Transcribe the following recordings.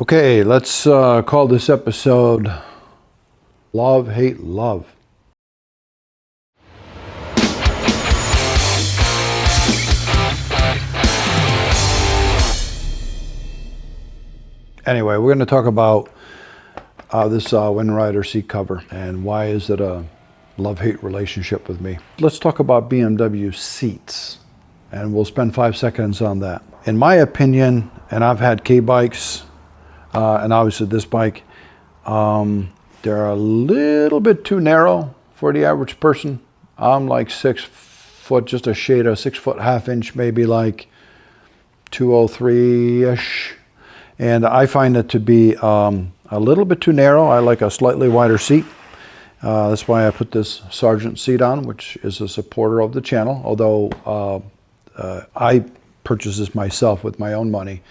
Okay, let's call this episode Love, Hate, Love. Anyway, we're going to talk about this Windrider seat cover and why is it a love-hate relationship with me. Let's talk about BMW seats, and we'll spend 5 seconds on that. In my opinion, and I've had K-bikes, and obviously this bike, they're a little bit too narrow for the average person. I'm like 6 foot, just a shade of 6 foot ½ inch, maybe like 203-ish. And I find it to be a little bit too narrow. I like a slightly wider seat. That's why I put this Sargent seat on, which is a supporter of the channel, although I purchased this myself with my own money.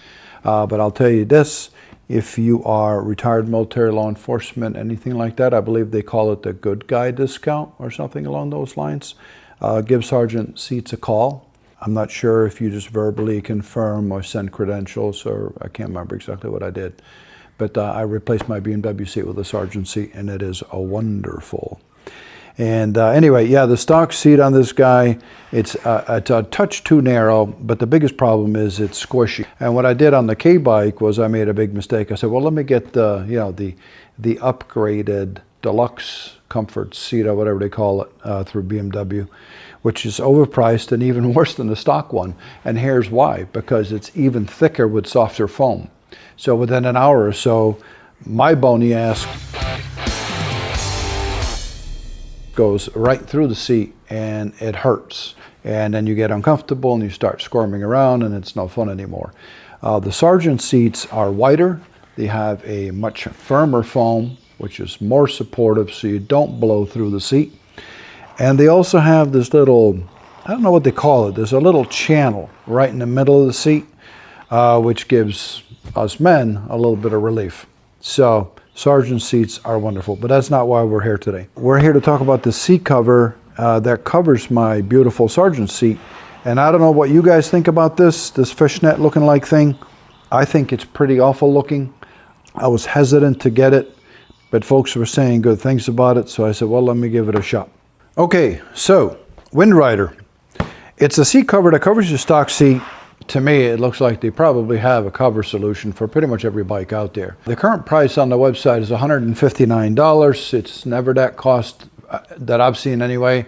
But I'll tell you this, if you are retired military, law enforcement, anything like that, I believe they call it the good guy discount or something along those lines, give Sargent seats a call. I'm not sure if you just verbally confirm or send credentials, or I can't remember exactly what I did. But I replaced my BMW seat with a Sargent seat, and it is wonderful. And anyway, yeah, the stock seat on this guy, it's a touch too narrow, but the biggest problem is it's squishy. And what I did on the K-bike was I made a big mistake. I said, well, let me get the upgraded deluxe comfort seat, or whatever they call it, through BMW, which is overpriced and even worse than the stock one. And here's why: because it's even thicker with softer foam. So within an hour or so, my bony ass goes right through the seat and it hurts. And then you get uncomfortable and you start squirming around and it's no fun anymore. The Sargent seats are wider. They have a much firmer foam, which is more supportive so you don't blow through the seat. And they also have this little, I don't know what they call it, there's a little channel right in the middle of the seat, which gives us men a little bit of relief. So Sargent seats are wonderful, but that's not why we're here today. We're here to talk about the seat cover that covers my beautiful Sargent seat. And I don't know what you guys think about this fishnet looking like thing. I think it's pretty awful looking. I was hesitant to get it, but folks were saying good things about it, so I said, well, let me give it a shot. Okay, so Windrider. It's a seat cover that covers your stock seat. To me, it looks like they probably have a cover solution for pretty much every bike out there. The current price on the website is $159. It's never that cost that I've seen anyway.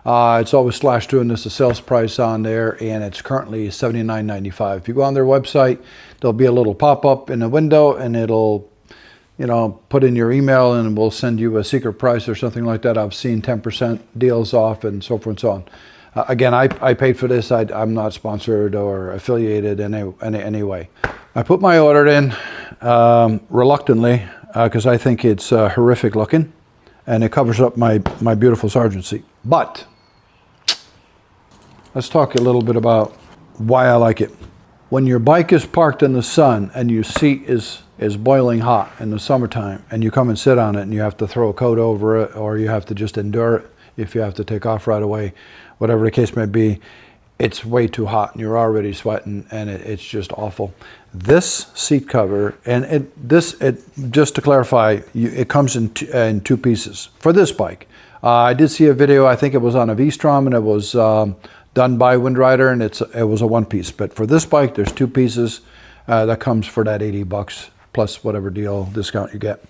It's always /2, and there's a sales price on there, and it's currently $79.95. If you go on their website, there'll be a little pop-up in the window, and it'll, put in your email, and we'll send you a secret price or something like that. I've seen 10% deals off and so forth and so on. Again, I paid for this. I'm not sponsored or affiliated in any way. I put my order in reluctantly because I think it's horrific looking, and it covers up my beautiful Sargent seat. But let's talk a little bit about why I like it. When your bike is parked in the sun and your seat is boiling hot in the summertime, and you come and sit on it and you have to throw a coat over it, or you have to just endure it if you have to take off right away, whatever the case may be, it's way too hot and you're already sweating and it's just awful. This seat cover, and just to clarify, it comes in two pieces for this bike. I did see a video, I think it was on a V-Strom, and it was done by Windrider, and it was a one piece. But for this bike, there's two pieces that comes for that $80 plus whatever deal discount you get.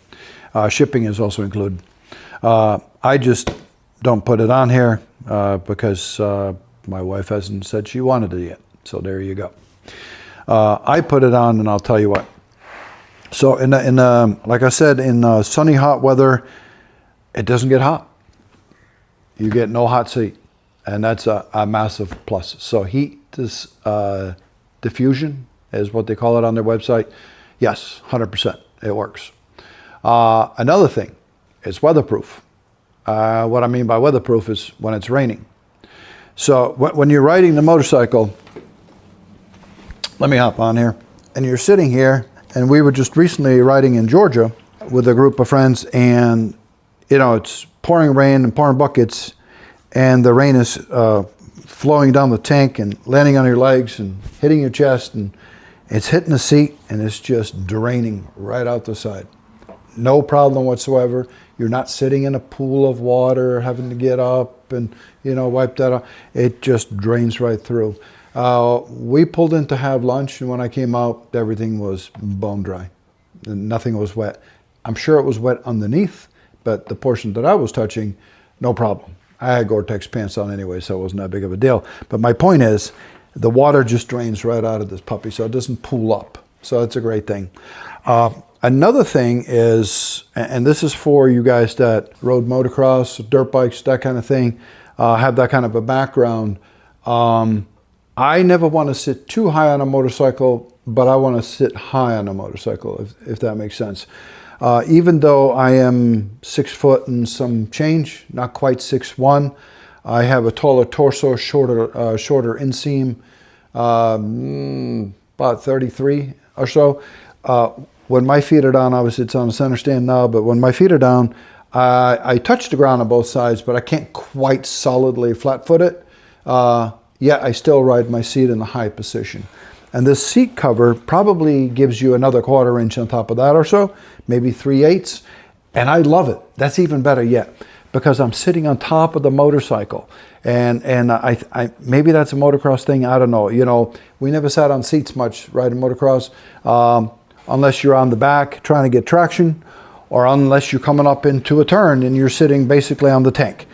Shipping is also included. I just don't put it on here because my wife hasn't said she wanted it yet. So there you go. I put it on, and I'll tell you what. So like I said, in sunny, hot weather, it doesn't get hot. You get no hot seat, and that's a massive plus. So heat diffusion is what they call it on their website. Yes, 100%, it works. Another thing, it's weatherproof. What I mean by weatherproof is when it's raining. So when you're riding the motorcycle, let me hop on here, and you're sitting here, and we were just recently riding in Georgia with a group of friends, and it's pouring rain and pouring buckets, and the rain is flowing down the tank and landing on your legs and hitting your chest, and It's hitting the seat and it's just draining right out the side. No problem whatsoever. You're not sitting in a pool of water, having to get up and, wipe that off. It just drains right through. We pulled in to have lunch, and when I came out, everything was bone dry. Nothing was wet. I'm sure it was wet underneath, but the portion that I was touching, no problem. I had Gore-Tex pants on anyway, so it wasn't that big of a deal. But my point is, the water just drains right out of this puppy, so it doesn't pool up. So that's a great thing. Another thing is, and this is for you guys that rode motocross, dirt bikes, that kind of thing, have that kind of a background. I never want to sit too high on a motorcycle, but I want to sit high on a motorcycle, if that makes sense. Even though I am 6 foot and some change, not quite 6'1", I have a taller torso, shorter inseam, about 33 or so. When my feet are down, obviously it's on the center stand now, but when my feet are down, I touch the ground on both sides, but I can't quite solidly flat-foot it. Yet I still ride my seat in the high position. And this seat cover probably gives you another 1/4 inch on top of that or so, maybe 3/8. And I love it. That's even better yet, because I'm sitting on top of the motorcycle. And I maybe that's a motocross thing, I don't know. We never sat on seats much riding motocross, unless you're on the back trying to get traction, or unless you're coming up into a turn and you're sitting basically on the tank.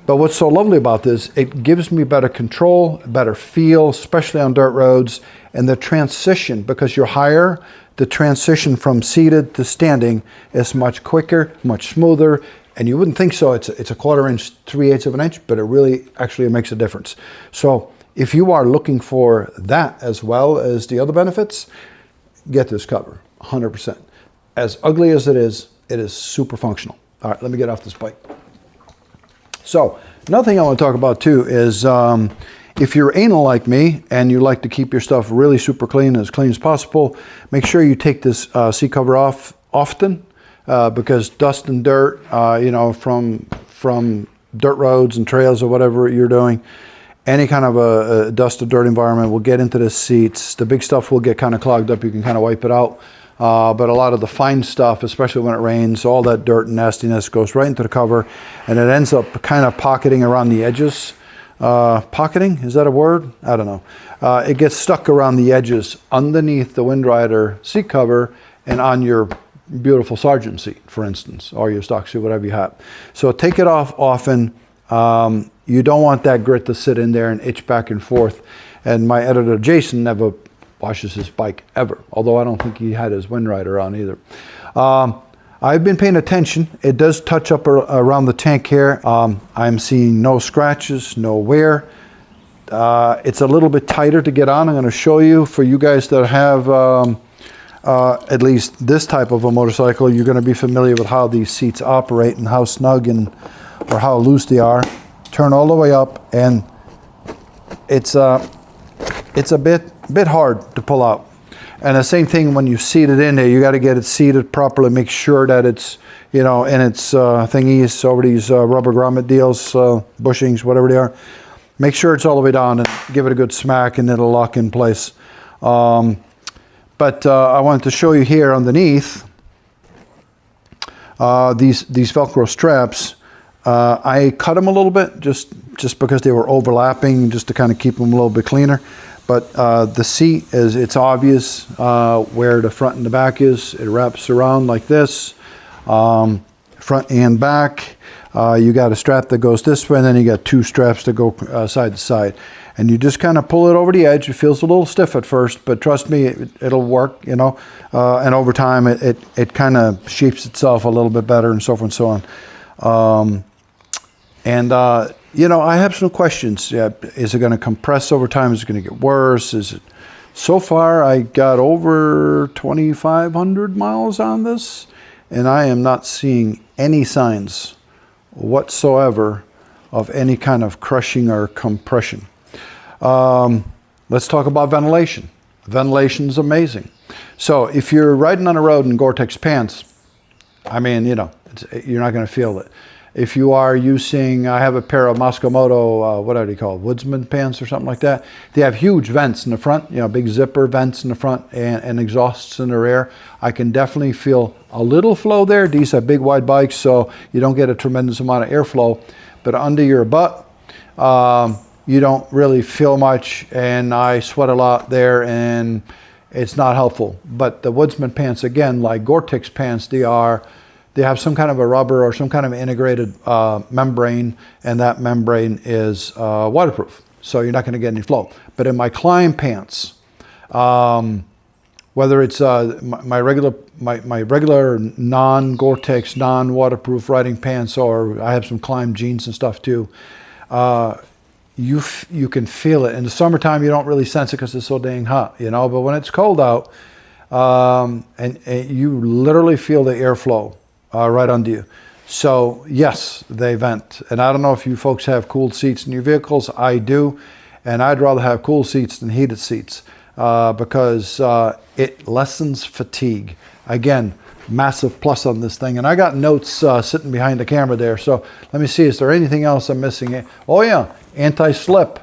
But what's so lovely about this, it gives me better control, better feel, especially on dirt roads, and the transition, because you're higher, the transition from seated to standing is much quicker, much smoother, and you wouldn't think so. It's a 1/4 inch, 3/8 of an inch, but it really actually makes a difference. So if you are looking for that as well as the other benefits, get this cover, 100%. As ugly as it is super functional. All right, let me get off this bike. So another thing I want to talk about too is if you're anal like me and you like to keep your stuff really super clean, as possible, make sure you take this seat cover off often, because dust and dirt, from dirt roads and trails or whatever you're doing, any kind of a dust or dirt environment will get into the seats. The big stuff will get kind of clogged up. You can kind of wipe it out. But a lot of the fine stuff, especially when it rains, all that dirt and nastiness goes right into the cover, and it ends up kind of pocketing around the edges. Pocketing, is that a word? I don't know. It gets stuck around the edges underneath the Windrider seat cover and on your beautiful Sergeant seat, for instance, or your stock seat, whatever you have. So take it off often. You don't want that grit to sit in there and itch back and forth. And my editor, Jason, never washes his bike ever, although I don't think he had his Windrider on either. I've been paying attention. It does touch up around the tank here. I'm seeing no scratches, no wear. It's a little bit tighter to get on. I'm going to show you, for you guys that have at least this type of a motorcycle, you're going to be familiar with how these seats operate and how snug or how loose they are. Turn all the way up, and it's a bit hard to pull out. And the same thing when you seat it in there, you got to get it seated properly, make sure that it's, in its thingies, over these rubber grommet deals, bushings, whatever they are. Make sure it's all the way down and give it a good smack, and it'll lock in place. But I wanted to show you here underneath these Velcro straps. I cut them a little bit just because they were overlapping, just to kind of keep them a little bit cleaner. But the seat it's obvious where the front and the back is. It wraps around like this, front and back. You got a strap that goes this way, and then you got 2 straps that go side to side. And you just kind of pull it over the edge. It feels a little stiff at first, but trust me, it'll work, and over time it kind of shapes itself a little bit better, and so forth and so on. I have some questions. Yeah, is it going to compress over time? Is it going to get worse? So far, I got over 2,500 miles on this, and I am not seeing any signs whatsoever of any kind of crushing or compression. Let's talk about ventilation. Ventilation is amazing. So if you're riding on a road in Gore-Tex pants, you're not going to feel it. If you are using, I have a pair of Moto, what are they called? Woodsman pants or something like that. They have huge vents in the front, big zipper vents in the front and exhausts in the rear. I can definitely feel a little flow there. These are big wide bikes, so you don't get a tremendous amount of airflow. But under your butt, you don't really feel much, and I sweat a lot there, and it's not helpful. But the Woodsman pants, again, like Gore-Tex pants, they have some kind of a rubber or some kind of integrated membrane, and that membrane is waterproof, so you're not going to get any flow. But in my climb pants, whether it's my regular non-Gore-Tex, non-waterproof riding pants, or I have some climb jeans and stuff too, you can feel it. In the summertime, you don't really sense it because it's so dang hot, but when it's cold out, and you literally feel the airflow right under you. So yes, they vent. And I don't know if you folks have cooled seats in your vehicles. I do, and I'd rather have cool seats than heated seats because it lessens fatigue. Again, massive plus on this thing. And I got notes sitting behind the camera there. So let me see, is there anything else I'm missing? Oh yeah, anti-slip.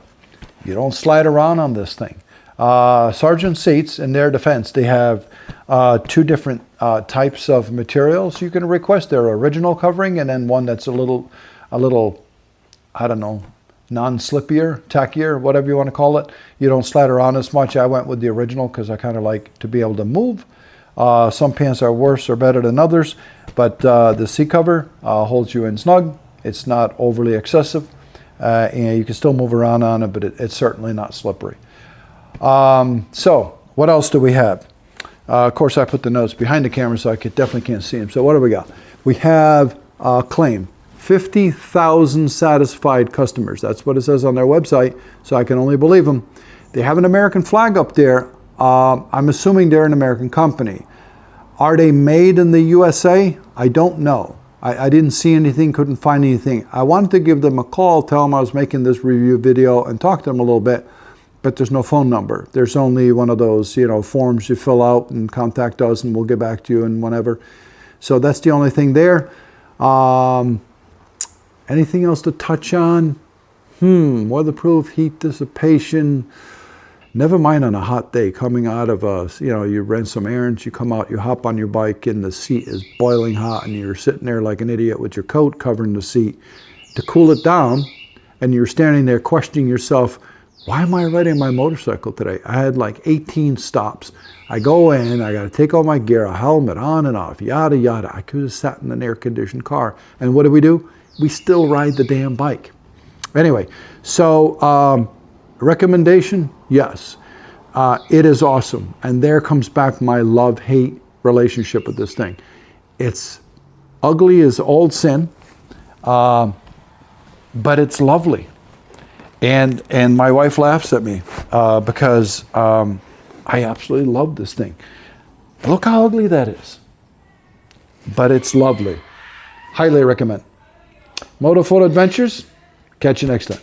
You don't slide around on this thing. Sargent seats, in their defense, they have two different types of materials. You can request their original covering and then one that's a little, I don't know, non-slippier, tackier, whatever you want to call it. You don't slide around as much. I went with the original because I kind of like to be able to move. Some pants are worse or better than others, but the seat cover holds you in snug. It's not overly excessive, and you can still move around on it, but it's certainly not slippery. So what else do we have? Of course, I put the notes behind the camera, so I definitely can't see them. So what do we got? We have a claim, 50,000 satisfied customers. That's what it says on their website, so I can only believe them. They have an American flag up there. I'm assuming they're an American company. Are they made in the USA? I don't know. I didn't see anything, couldn't find anything. I wanted to give them a call, tell them I was making this review video and talk to them a little bit, but there's no phone number. There's only one of those, forms you fill out and contact us and we'll get back to you and whenever. So that's the only thing there. Anything else to touch on? Weatherproof, heat dissipation. Never mind on a hot day coming out of you ran some errands, you come out, you hop on your bike and the seat is boiling hot and you're sitting there like an idiot with your coat covering the seat. To cool it down, and you're standing there questioning yourself, why am I riding my motorcycle today? I had like 18 stops. I go in, I got to take all my gear, a helmet on and off, yada, yada. I could have sat in an air-conditioned car. And what do? We still ride the damn bike. Anyway, so recommendation, yes. It is awesome. And there comes back my love-hate relationship with this thing. It's ugly as old sin, but it's lovely. And my wife laughs at me because I absolutely love this thing. Look how ugly that is. But it's lovely. Highly recommend. Moto Photo Adventures. Catch you next time.